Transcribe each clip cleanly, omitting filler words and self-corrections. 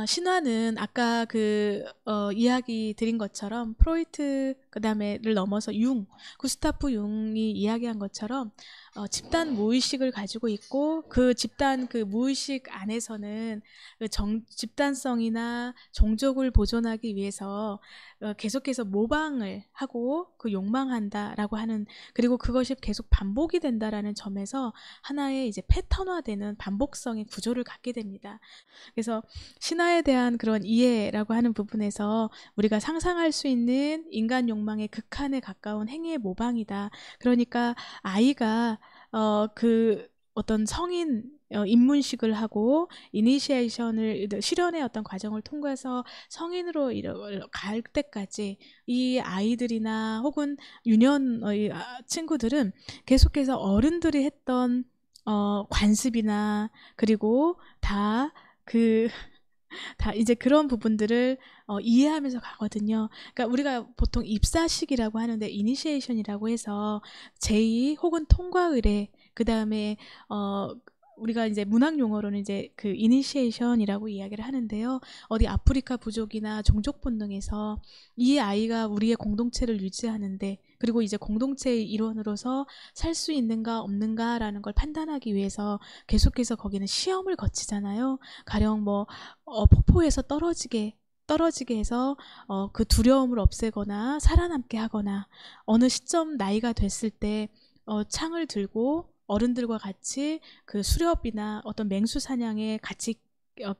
신화는 아까 이야기 드린 것처럼 프로이트 그다음에를 넘어서 구스타프 융이 이야기한 것처럼 집단 무의식을 가지고 있고 그 집단 무의식 안에서는 집단성이나 종족을 보존하기 위해서 계속해서 모방을 하고 욕망한다라고 하는, 그리고 그것이 계속 반복이 된다라는 점에서 하나의 이제 패턴화되는 반복성의 구조를 갖게 됩니다. 그래서 신화에 대한 그런 이해라고 하는 부분에서 우리가 상상할 수 있는 인간 욕망의 극한에 가까운 행위의 모방이다. 그러니까 아이가 어떤 성인 입문식을 하고 이니시에이션을 실현의 어떤 과정을 통과해서 성인으로 갈 때까지 이 아이들이나 혹은 유년 친구들은 계속해서 어른들이 했던 관습이나 그리고 다 이제 그런 부분들을 이해하면서 가거든요. 그러니까 우리가 보통 입사식이라고 하는데 이니시에이션이라고 해서 제의 혹은 통과 의례, 그 다음에 우리가 이제 문학 용어로는 이제 이니시에이션이라고 이야기를 하는데요. 어디 아프리카 부족이나 종족 본능에서 이 아이가 우리의 공동체를 유지하는데, 그리고 이제 공동체의 일원으로서 살 수 있는가 없는가라는 걸 판단하기 위해서 계속해서 거기는 시험을 거치잖아요. 가령 폭포에서 떨어지게 해서 그 두려움을 없애거나 살아남게 하거나, 어느 시점 나이가 됐을 때 창을 들고 어른들과 같이 그 수렵이나 어떤 맹수 사냥에 같이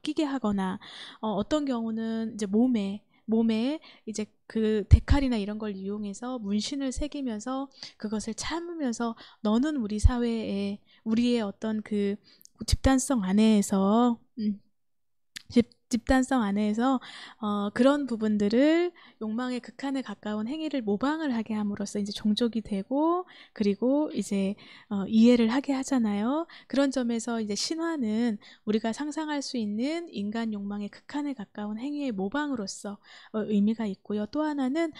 끼게 하거나, 어떤 경우는 이제 몸에 이제 데칼이나 이런 걸 이용해서 문신을 새기면서 그것을 참으면서 너는 우리 사회에 우리의 어떤 집단성 안에서 집단성 안에서 그런 부분들을 욕망의 극한에 가까운 행위를 모방을 하게 함으로써 이제 종족이 되고, 그리고 이제 이해를 하게 하잖아요. 그런 점에서 이제 신화는 우리가 상상할 수 있는 인간 욕망의 극한에 가까운 행위의 모방으로서 의미가 있고요. 또 하나는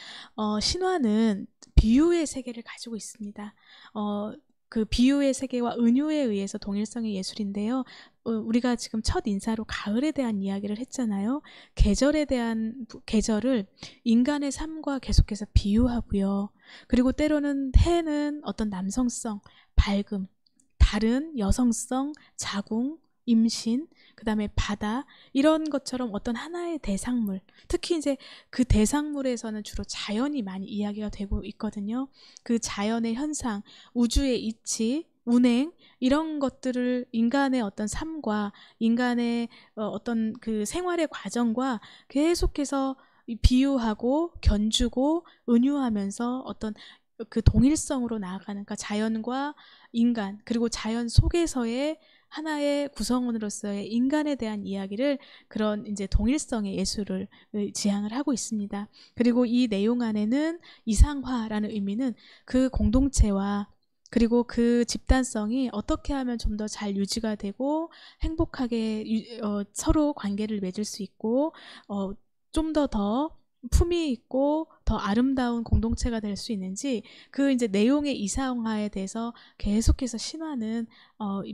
신화는 비유의 세계를 가지고 있습니다. 그 비유의 세계와 은유에 의해서 동일성의 예술인데요. 우리가 지금 첫 인사로 가을에 대한 이야기를 했잖아요. 계절을 인간의 삶과 계속해서 비유하고요. 그리고 때로는 해는 어떤 남성성, 밝음, 달은 여성성, 자궁, 임신, 그 다음에 바다, 이런 것처럼 어떤 하나의 대상물, 특히 이제 그 대상물에서는 주로 자연이 많이 이야기가 되고 있거든요. 그 자연의 현상, 우주의 이치, 운행, 이런 것들을 인간의 어떤 삶과 인간의 어떤 생활의 과정과 계속해서 비유하고 견주고 은유하면서 어떤 동일성으로 나아가는, 그러니까 자연과 인간, 그리고 자연 속에서의 하나의 구성원으로서의 인간에 대한 이야기를, 그런 이제 동일성의 예술을 지향을 하고 있습니다. 그리고 이 내용 안에는 이상화라는 의미는 그 공동체와 그리고 그 집단성이 어떻게 하면 좀 더 잘 유지가 되고 행복하게 서로 관계를 맺을 수 있고 좀 더 품위 있고 더 아름다운 공동체가 될 수 있는지, 이제 내용의 이상화에 대해서 계속해서 신화는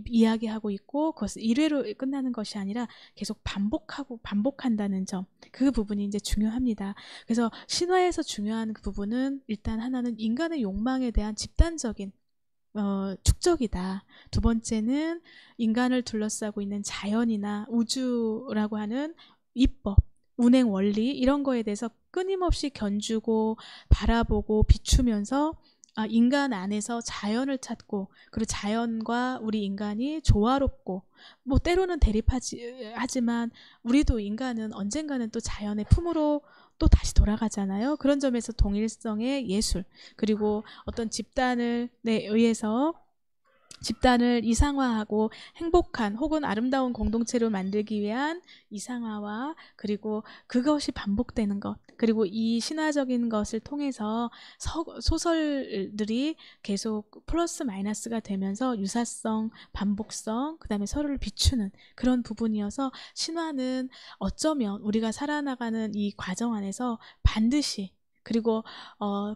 이야기하고 있고, 그것을 1회로 끝나는 것이 아니라 계속 반복한다는 점, 그 부분이 이제 중요합니다. 그래서 신화에서 중요한 그 부분은 일단 하나는 인간의 욕망에 대한 집단적인 축적이다. 두 번째는 인간을 둘러싸고 있는 자연이나 우주라고 하는 이법, 운행 원리, 이런 거에 대해서 끊임없이 견주고 바라보고 비추면서 인간 안에서 자연을 찾고, 그리고 자연과 우리 인간이 조화롭고, 때로는 하지만 우리도 인간은 언젠가는 또 자연의 품으로 또 다시 돌아가잖아요. 그런 점에서 동일성의 예술, 그리고 어떤 집단에 의해서 집단을 이상화하고 행복한 혹은 아름다운 공동체로 만들기 위한 이상화와, 그리고 그것이 반복되는 것, 그리고 이 신화적인 것을 통해서 소설들이 계속 플러스 마이너스가 되면서 유사성, 반복성, 그 다음에 서로를 비추는 그런 부분이어서, 신화는 어쩌면 우리가 살아나가는 이 과정 안에서 반드시, 그리고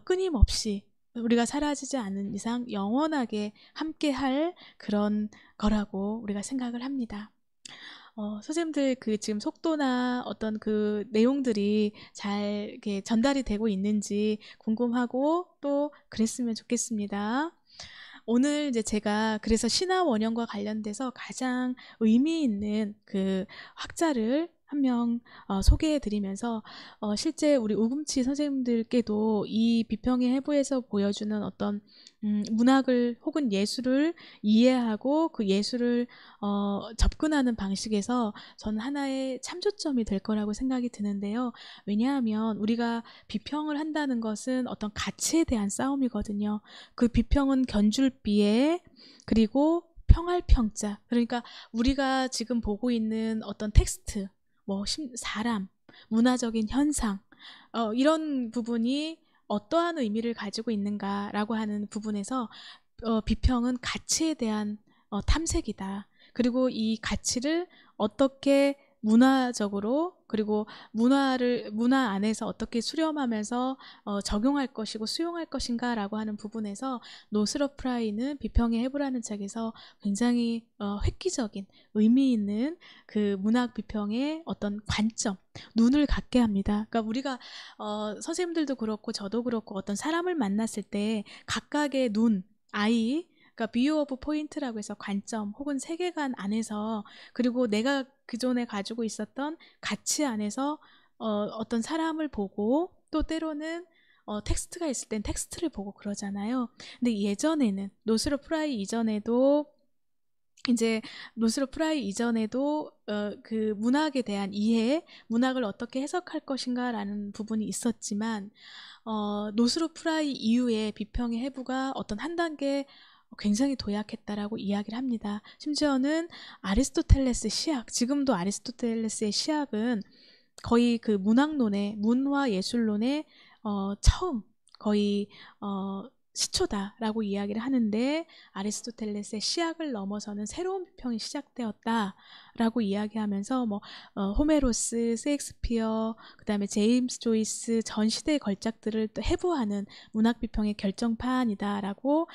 끊임없이 우리가 사라지지 않는 이상 영원하게 함께할 그런 거라고 우리가 생각을 합니다. 선생님들 그 지금 속도나 어떤 그 내용들이 잘 이렇게 전달이 되고 있는지 궁금하고 또 그랬으면 좋겠습니다. 오늘 이제 제가 그래서 신화 원형과 관련돼서 가장 의미 있는 그 학자를 한 명 소개해 드리면서 실제 우리 우금치 선생님들께도 이 비평의 해부에서 보여주는 어떤 문학을 혹은 예술을 이해하고 그 예술을 접근하는 방식에서 저는 하나의 참조점이 될 거라고 생각이 드는데요. 왜냐하면 우리가 비평을 한다는 것은 어떤 가치에 대한 싸움이거든요. 그 비평은 견줄비에 그리고 평할 평자, 그러니까 우리가 지금 보고 있는 어떤 텍스트, 뭐 사람, 문화적인 현상, 이런 부분이 어떠한 의미를 가지고 있는가라고 하는 부분에서 비평은 가치에 대한 탐색이다. 그리고 이 가치를 어떻게 문화적으로 그리고 문화 안에서 어떻게 수렴하면서 적용할 것이고 수용할 것인가라고 하는 부분에서 노스러 프라이는 비평의 해부라는 책에서 굉장히 획기적인 의미 있는 그 문학 비평의 어떤 관점, 눈을 갖게 합니다. 그러니까 우리가 선생님들도 그렇고 저도 그렇고 어떤 사람을 만났을 때 각각의 눈, 아이, 그러니까 뷰 오브 포인트라고 해서 관점 혹은 세계관 안에서 그리고 내가 그전에 가지고 있었던 가치 안에서 어떤 사람을 보고 또 때로는 텍스트가 있을 땐 텍스트를 보고 그러잖아요. 근데 예전에는 노스러 프라이 이전에도 이제 노스러 프라이 이전에도 그 문학에 대한 이해, 문학을 어떻게 해석할 것인가라는 부분이 있었지만 노스러 프라이 이후에 비평의 해부가 어떤 한 단계 굉장히 도약했다라고 이야기를 합니다. 심지어는 아리스토텔레스 시학, 지금도 아리스토텔레스의 시학은 거의 그 문학론의 문화 예술론의 처음 거의 시초다라고 이야기를 하는데 아리스토텔레스의 시학을 넘어서는 새로운 비평이 시작되었다라고 이야기하면서 뭐 호메로스, 셰익스피어, 그다음에 제임스 조이스 전 시대의 걸작들을 또 해부하는 문학 비평의 결정판이다라고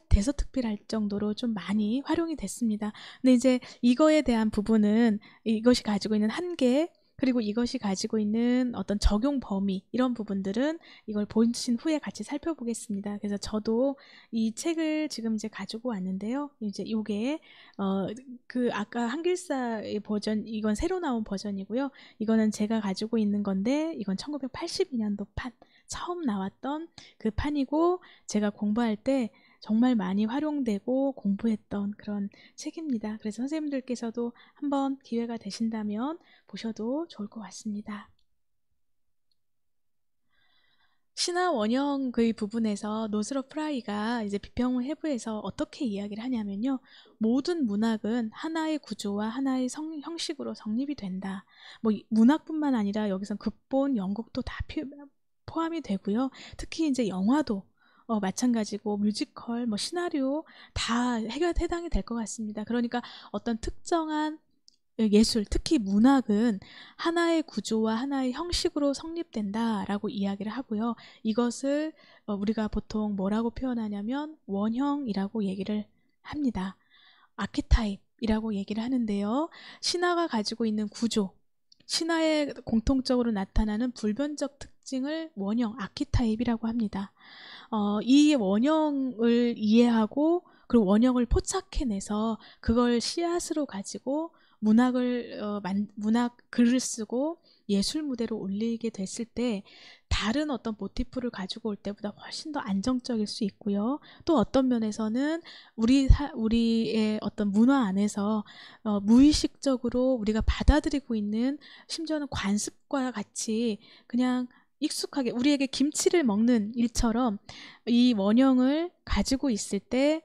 대서특필할 정도로 좀 많이 활용이 됐습니다. 근데 이제 이거에 대한 부분은 이것이 가지고 있는 한계 그리고 이것이 가지고 있는 어떤 적용 범위 이런 부분들은 이걸 보신 후에 같이 살펴보겠습니다. 그래서 저도 이 책을 지금 이제 가지고 왔는데요. 이제 요게 그 아까 한길사의 버전 이건 새로 나온 버전이고요. 이거는 제가 가지고 있는 건데 이건 1982년도 판 처음 나왔던 그 판이고 제가 공부할 때 정말 많이 활용되고 공부했던 그런 책입니다. 그래서 선생님들께서도 한번 기회가 되신다면 보셔도 좋을 것 같습니다. 신화 원형 그 부분에서 노스러 프라이가 이제 비평 해부에서 어떻게 이야기를 하냐면요. 모든 문학은 하나의 구조와 하나의 형식으로 성립이 된다. 뭐 문학뿐만 아니라 여기선 극본, 연극도 다 포함이 되고요. 특히 이제 영화도 마찬가지고 뮤지컬, 뭐 시나리오 다 해당이 될 것 같습니다. 그러니까 어떤 특정한 예술, 특히 문학은 하나의 구조와 하나의 형식으로 성립된다라고 이야기를 하고요. 이것을 우리가 보통 뭐라고 표현하냐면 원형이라고 얘기를 합니다. 아키타입이라고 얘기를 하는데요. 신화가 가지고 있는 구조, 신화에 공통적으로 나타나는 불변적 특징을 원형, 아키타입이라고 합니다. 이 원형을 이해하고 그리고 원형을 포착해내서 그걸 씨앗으로 가지고 문학을 문학 글을 쓰고 예술 무대로 올리게 됐을 때 다른 어떤 모티프를 가지고 올 때보다 훨씬 더 안정적일 수 있고요. 또 어떤 면에서는 우리의 어떤 문화 안에서 무의식적으로 우리가 받아들이고 있는 심지어는 관습과 같이 그냥 익숙하게 우리에게 김치를 먹는 일처럼 이 원형을 가지고 있을 때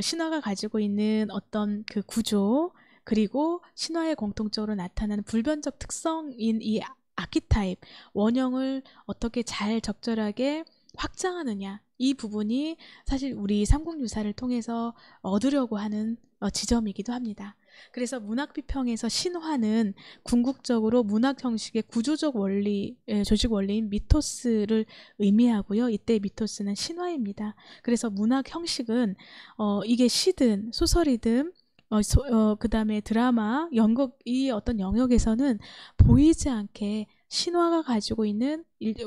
신화가 가지고 있는 어떤 그 구조 그리고 신화에 공통적으로 나타나는 불변적 특성인 이 아키타입, 원형을 어떻게 잘 적절하게 확장하느냐 이 부분이 사실 우리 삼국유사를 통해서 얻으려고 하는 지점이기도 합니다. 그래서 문학비평에서 신화는 궁극적으로 문학 형식의 구조적 원리, 조직 원리인 미토스를 의미하고요. 이때 미토스는 신화입니다. 그래서 문학 형식은 이게 시든 소설이든 그다음에 드라마, 연극 이 어떤 영역에서는 보이지 않게 신화가 가지고 있는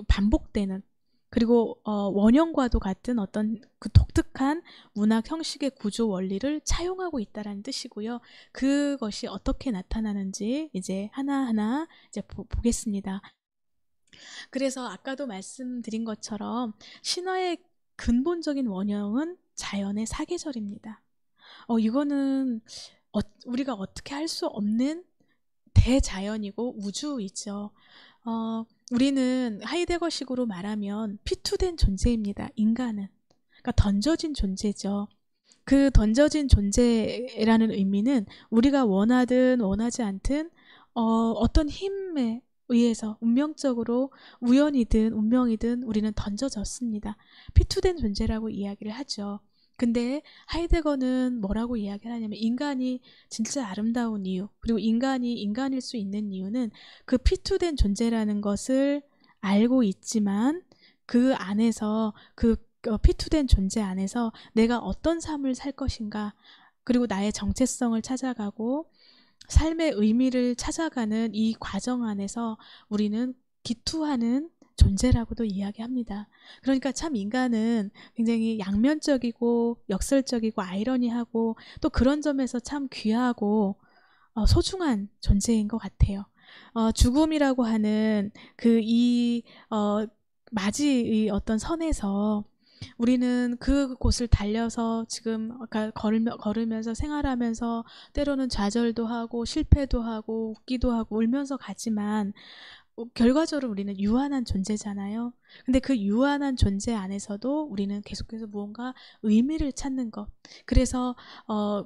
반복되는 그리고 원형과도 같은 어떤 그 독특한 문학 형식의 구조 원리를 차용하고 있다라는 뜻이고요. 그것이 어떻게 나타나는지 이제 하나하나 이제 보겠습니다. 그래서 아까도 말씀드린 것처럼 신화의 근본적인 원형은 자연의 사계절입니다. 이거는 우리가 어떻게 할 수 없는 대자연이고 우주이죠. 우리는 하이데거식으로 말하면 피투된 존재입니다. 인간은. 그러니까 던져진 존재죠. 그 던져진 존재라는 의미는 우리가 원하든 원하지 않든 어떤 힘에 의해서 운명적으로 우연이든 운명이든 우리는 던져졌습니다. 피투된 존재라고 이야기를 하죠. 근데 하이데거는 뭐라고 이야기를 하냐면 인간이 진짜 아름다운 이유 그리고 인간이 인간일 수 있는 이유는 그 피투된 존재라는 것을 알고 있지만 그 안에서 그 피투된 존재 안에서 내가 어떤 삶을 살 것인가 그리고 나의 정체성을 찾아가고 삶의 의미를 찾아가는 이 과정 안에서 우리는 기투하는 존재라고도 이야기합니다. 그러니까 참 인간은 굉장히 양면적이고 역설적이고 아이러니하고 또 그런 점에서 참 귀하고 소중한 존재인 것 같아요. 죽음이라고 하는 맞이의 어떤 선에서 우리는 그곳을 달려서 지금 아까 걸으면서 생활하면서 때로는 좌절도 하고 실패도 하고 웃기도 하고 울면서 가지만 결과적으로 우리는 유한한 존재잖아요. 근데 그 유한한 존재 안에서도 우리는 계속해서 무언가 의미를 찾는 것. 그래서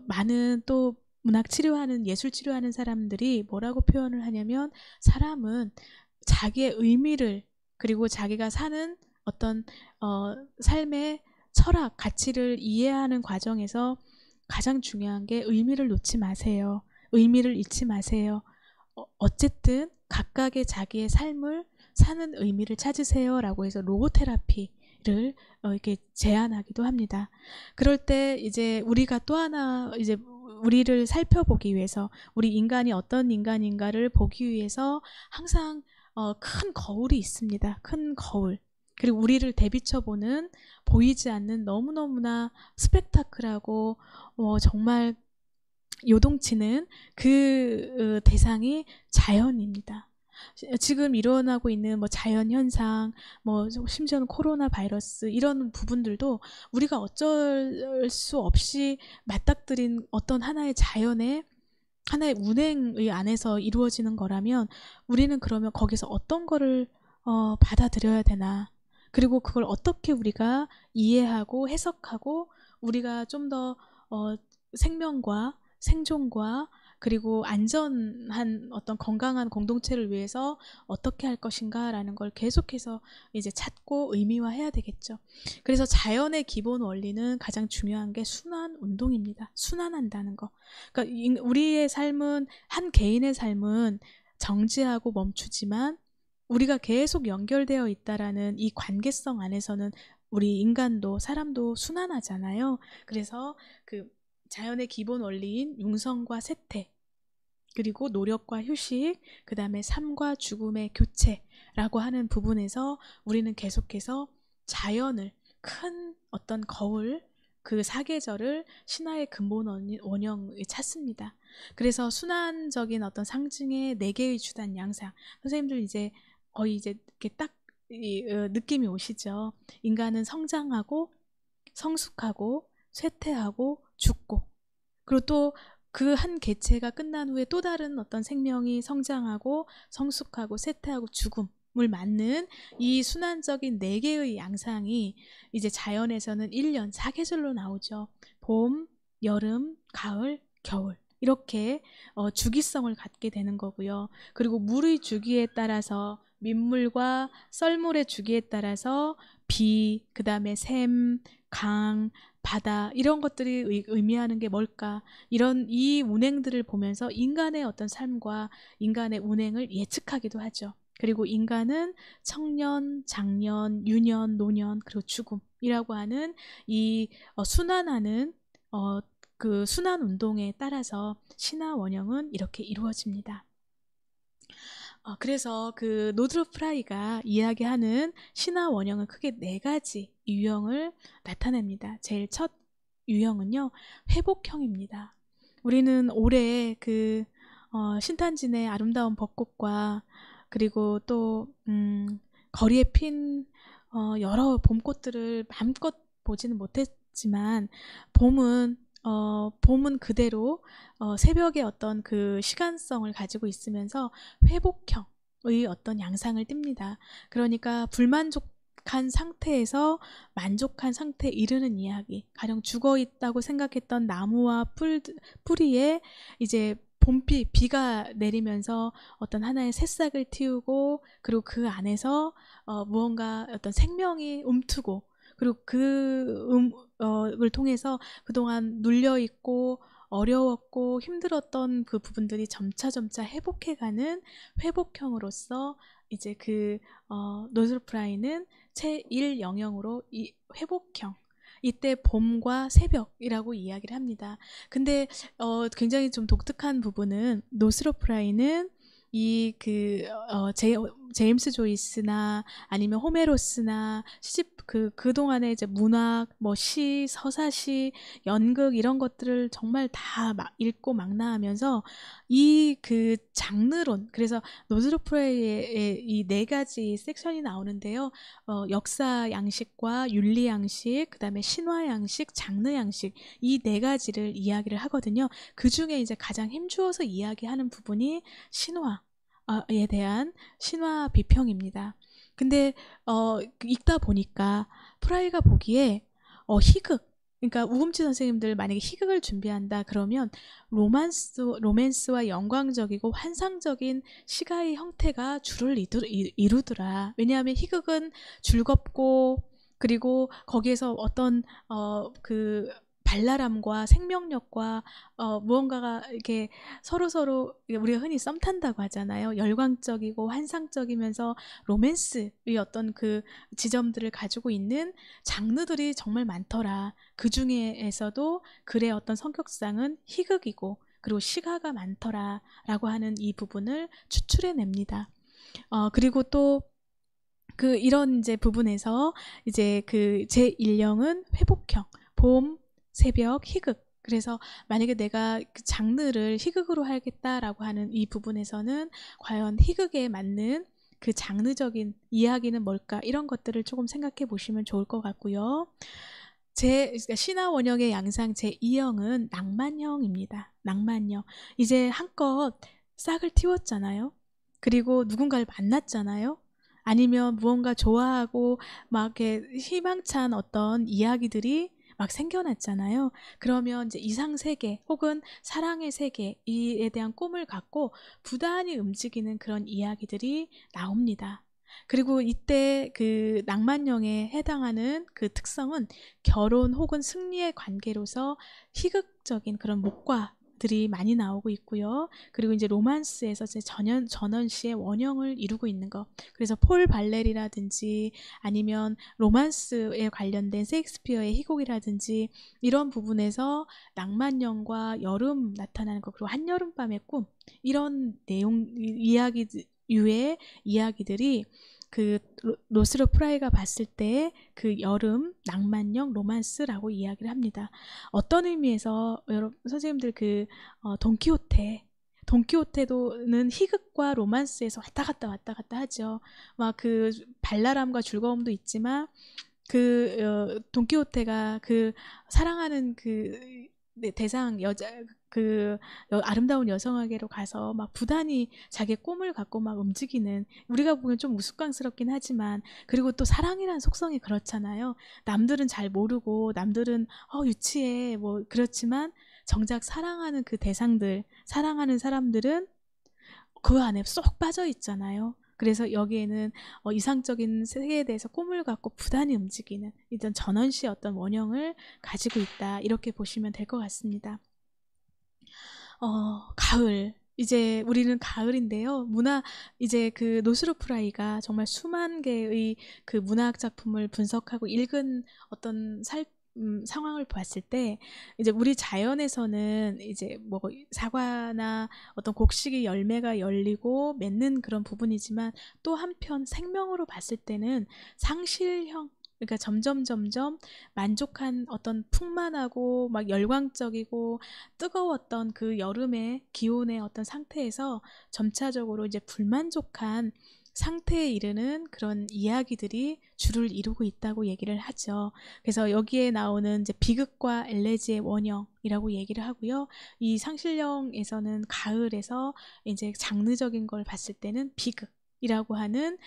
많은 또 문학 치료하는 예술 치료하는 사람들이 뭐라고 표현을 하냐면 사람은 자기의 의미를 그리고 자기가 사는 어떤 삶의 철학, 가치를 이해하는 과정에서 가장 중요한 게 의미를 놓지 마세요. 의미를 잃지 마세요. 어쨌든 각각의 자기의 삶을 사는 의미를 찾으세요라고 해서 로고테라피를 이렇게 제안하기도 합니다. 그럴 때 이제 우리가 또 하나 이제 우리를 살펴보기 위해서 우리 인간이 어떤 인간인가를 보기 위해서 항상 큰 거울이 있습니다. 큰 거울. 그리고 우리를 대비쳐보는 보이지 않는 너무너무나 스펙타클하고 정말 요동치는 그 대상이 자연입니다. 지금 일어나고 있는 뭐 자연 현상, 뭐 심지어는 코로나 바이러스 이런 부분들도 우리가 어쩔 수 없이 맞닥뜨린 어떤 하나의 자연의 하나의 운행의 안에서 이루어지는 거라면 우리는 그러면 거기서 어떤 거를 받아들여야 되나 그리고 그걸 어떻게 우리가 이해하고 해석하고 우리가 좀 더 생명과 생존과 그리고 안전한 어떤 건강한 공동체를 위해서 어떻게 할 것인가라는 걸 계속해서 이제 찾고 의미화해야 되겠죠. 그래서 자연의 기본 원리는 가장 중요한 게 순환 운동입니다. 순환한다는 거. 그러니까 우리의 삶은 한 개인의 삶은 정지하고 멈추지만 우리가 계속 연결되어 있다라는 이 관계성 안에서는 우리 인간도 사람도 순환하잖아요. 그래서 그 자연의 기본 원리인 융성과 쇠퇴 그리고 노력과 휴식 그 다음에 삶과 죽음의 교체라고 하는 부분에서 우리는 계속해서 자연을 큰 어떤 거울 그 사계절을 신화의 근본 원형에 찾습니다. 그래서 순환적인 어떤 상징의 4개의 주단 양상 선생님들 이제 거의 이제 이렇게 딱 느낌이 오시죠. 인간은 성장하고 성숙하고 쇠퇴하고 죽고 그리고 또 그 한 개체가 끝난 후에 또 다른 어떤 생명이 성장하고 성숙하고 쇠퇴하고 죽음을 맞는 이 순환적인 4개의 양상이 이제 자연에서는 1년 4계절로 나오죠. 봄, 여름, 가을, 겨울 이렇게 주기성을 갖게 되는 거고요. 그리고 물의 주기에 따라서 민물과 썰물의 주기에 따라서 비, 그 다음에 샘, 강, 바다 이런 것들이 의미하는 게 뭘까? 이런 이 운행들을 보면서 인간의 어떤 삶과 인간의 운행을 예측하기도 하죠. 그리고 인간은 청년, 장년, 유년, 노년 그리고 죽음이라고 하는 이 순환하는 그 순환 운동에 따라서 신화 원형은 이렇게 이루어집니다. 그래서 그 노드롭 프라이가 이야기하는 신화 원형은 크게 4가지 유형을 나타냅니다. 제일 첫 유형은요, 회복형입니다. 우리는 올해 그 신탄진의 아름다운 벚꽃과 그리고 또 거리에 핀 여러 봄꽃들을 마음껏 보지는 못했지만 봄은 그대로 새벽의 어떤 그 시간성을 가지고 있으면서 회복형의 어떤 양상을 띱니다. 그러니까 불만족한 상태에서 만족한 상태에 이르는 이야기. 가령 죽어 있다고 생각했던 나무와 뿌리에 이제 비가 내리면서 어떤 하나의 새싹을 틔우고, 그리고 그 안에서 무언가 어떤 생명이 움트고, 그리고 을 통해서 그동안 눌려있고 어려웠고 힘들었던 그 부분들이 점차 회복해가는 회복형으로서 이제 그 노드롭 프라이는 제1 영역으로 이 회복형, 이때 봄과 새벽이라고 이야기를 합니다. 근데 굉장히 좀 독특한 부분은 노스롭 프라이는 이 제임스 조이스나 아니면 호메로스나 그동안에 이제 문학, 뭐 시, 서사시, 연극 이런 것들을 정말 다 읽고 망라하면서 이 그 장르론, 그래서 노스롭 프라이의 이 4가지 섹션이 나오는데요. 역사 양식과 윤리 양식, 그 다음에 신화 양식, 장르 양식, 이 4가지를 이야기를 하거든요. 그 중에 이제 가장 힘주어서 이야기하는 부분이 신화에 대한 신화 비평입니다. 근데 읽다 보니까 프라이가 보기에 희극, 그러니까 우금치 선생님들 만약에 희극을 준비한다 그러면 로맨스와 영광적이고 환상적인 시가의 형태가 주를 이루더라. 왜냐하면 희극은 즐겁고, 그리고 거기에서 어떤 그 발랄함과 생명력과 무언가가 이렇게 서로 우리가 흔히 썸 탄다고 하잖아요. 열광적이고 환상적이면서 로맨스의 어떤 그 지점들을 가지고 있는 장르들이 정말 많더라. 그 중에서도 글의 어떤 성격상은 희극이고 그리고 시가가 많더라 라고 하는 이 부분을 추출해냅니다. 그리고 또 이런 이제 부분에서 이제 그 제1형은 회복형, 봄, 새벽, 희극. 그래서 만약에 내가 그 장르를 희극으로 하겠다라고 하는 이 부분에서는 과연 희극에 맞는 그 장르적인 이야기는 뭘까, 이런 것들을 조금 생각해 보시면 좋을 것 같고요. 그러니까 신화 원형의 양상 제2형은 낭만형입니다. 낭만형. 이제 한껏 싹을 틔웠잖아요. 그리고 누군가를 만났잖아요. 아니면 무언가 좋아하고 막 이렇게 희망찬 어떤 이야기들이 막 생겨났잖아요. 그러면 이제 이상 세계 혹은 사랑의 세계에 대한 꿈을 갖고 부단히 움직이는 그런 이야기들이 나옵니다. 그리고 이때 그 낭만형에 해당하는 그 특성은 결혼 혹은 승리의 관계로서 희극적인 그런 목과들이 많이 나오고 있고요. 그리고 이제 로만스에서 전원 시의 원형을 이루고 있는 것. 그래서 폴 발렐이라든지 아니면 로만스에 관련된 셰익스피어의 희곡이라든지 이런 부분에서 낭만형과 여름 나타나는 것, 그리고 한여름밤의 꿈, 이런 내용 유의 이야기들이 그 노스롭 프라이가 봤을 때 그 여름 낭만형 로만스라고 이야기를 합니다. 어떤 의미에서 여러분 선생님들 그 돈키호테도는 희극과 로만스에서 왔다 갔다 하죠. 막 그 발랄함과 즐거움도 있지만 돈키호테가 그 사랑하는 그 대상 여자 아름다운 여성에게로 가서 막 부단히 자기의 꿈을 갖고 막 움직이는, 우리가 보면 좀 우스꽝스럽긴 하지만, 그리고 또 사랑이라는 속성이 그렇잖아요. 남들은 잘 모르고 남들은 유치해 뭐 그렇지만 정작 사랑하는 그 대상들, 사랑하는 사람들은 그 안에 쏙 빠져 있잖아요. 그래서 여기에는 이상적인 세계에 대해서 꿈을 갖고 부단히 움직이는 이런 전원시의 어떤 원형을 가지고 있다, 이렇게 보시면 될 것 같습니다. 가을. 이제 우리는 가을인데요. 이제 그 노스롭 프라이가 정말 수만 개의 그 문학 작품을 분석하고 읽은 어떤 상황을 봤을 때 이제 우리 자연에서는 이제 뭐 사과나 어떤 곡식의 열매가 열리고 맺는 그런 부분이지만 또 한편 생명으로 봤을 때는 상실형, 그러니까 점점 만족한 어떤 풍만하고 막 열광적이고 뜨거웠던 그 여름의 기온의 어떤 상태에서 점차적으로 이제 불만족한 상태에 이르는 그런 이야기들이 주를 이루고 있다고 얘기를 하죠. 그래서 여기에 나오는 이제 비극과 엘레지의 원형이라고 얘기를 하고요. 이 상실령에서는 가을에서 이제 장르적인 걸 봤을 때는 비극 이라고 하는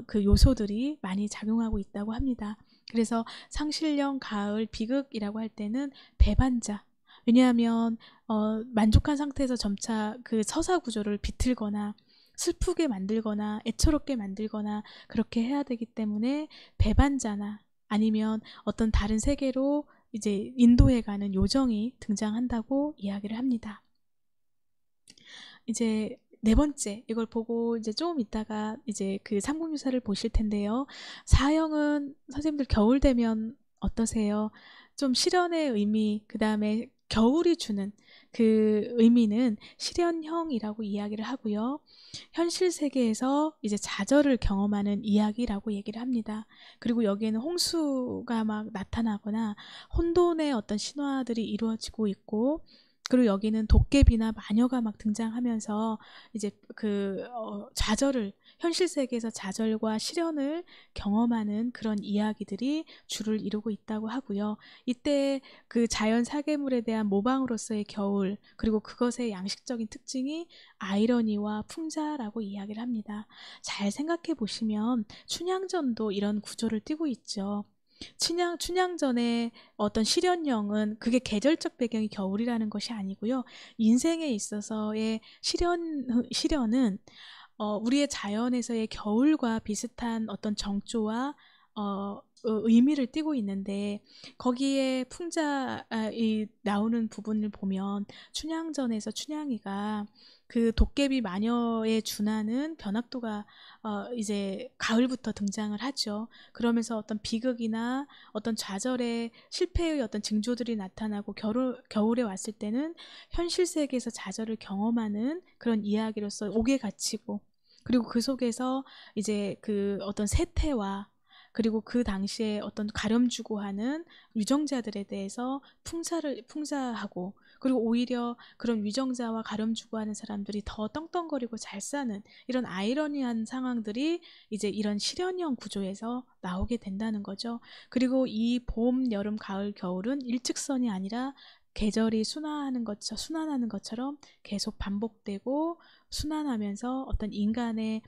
그 요소들이 많이 작용하고 있다고 합니다. 그래서 상실령, 가을, 비극이라고 할 때는 배반자. 왜냐하면 만족한 상태에서 점차 그 서사 구조를 비틀거나 슬프게 만들거나 애처롭게 만들거나 그렇게 해야 되기 때문에 배반자나 아니면 어떤 다른 세계로 이제 인도해가는 요정이 등장한다고 이야기를 합니다. 이제 네 번째, 이걸 보고 이제 좀 이따가 이제 그 삼국유사를 보실 텐데요. 사형은 선생님들 겨울 되면 어떠세요? 좀 실현의 의미, 그 다음에 겨울이 주는 그 의미는 실현형이라고 이야기를 하고요. 현실 세계에서 이제 좌절을 경험하는 이야기라고 얘기를 합니다. 그리고 여기에는 홍수가 막 나타나거나 혼돈의 어떤 신화들이 이루어지고 있고, 그리고 여기는 도깨비나 마녀가 막 등장하면서 이제 그 좌절을, 현실 세계에서 좌절과 실현을 경험하는 그런 이야기들이 주를 이루고 있다고 하고요. 이때 그 자연 사계물에 대한 모방으로서의 겨울, 그리고 그것의 양식적인 특징이 아이러니와 풍자라고 이야기를 합니다. 잘 생각해 보시면 춘향전도 이런 구조를 띠고 있죠. 춘향전의 어떤 실현형은 그게 계절적 배경이 겨울이라는 것이 아니고요. 인생에 있어서의 실현은 우리의 자연에서의 겨울과 비슷한 어떤 정조와 의미를 띠고 있는데, 거기에 풍자이 나오는 부분을 보면 춘향전에서 춘향이가 그 도깨비 마녀에 준하는 변학도가 이제 가을부터 등장을 하죠. 그러면서 어떤 비극이나 어떤 좌절의 실패의 어떤 징조들이 나타나고 겨울에 왔을 때는 현실 세계에서 좌절을 경험하는 그런 이야기로서 옥에 갇히고, 그리고 그 속에서 이제 그 어떤 세태와 그리고 그 당시에 어떤 가렴 주고 하는 유정자들에 대해서 풍자하고, 그리고 오히려 그런 위정자와 가렴 주고 하는 사람들이 더 떵떵거리고 잘 사는 이런 아이러니한 상황들이 이제 이런 실현형 구조에서 나오게 된다는 거죠. 그리고 이 봄, 여름, 가을, 겨울은 일직선이 아니라 계절이 순환하는 것처럼 계속 반복되고 순환하면서 어떤 인간의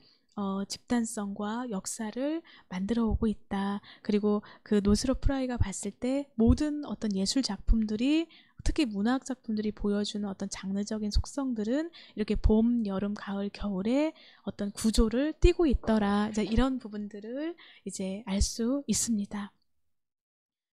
집단성과 역사를 만들어 오고 있다. 그리고 그 노스럽 프라이가 봤을 때 모든 어떤 예술 작품들이, 특히 문학 작품들이 보여주는 어떤 장르적인 속성들은 이렇게 봄, 여름, 가을, 겨울의 어떤 구조를 띠고 있더라. 이제 이런 부분들을 이제 알 수 있습니다.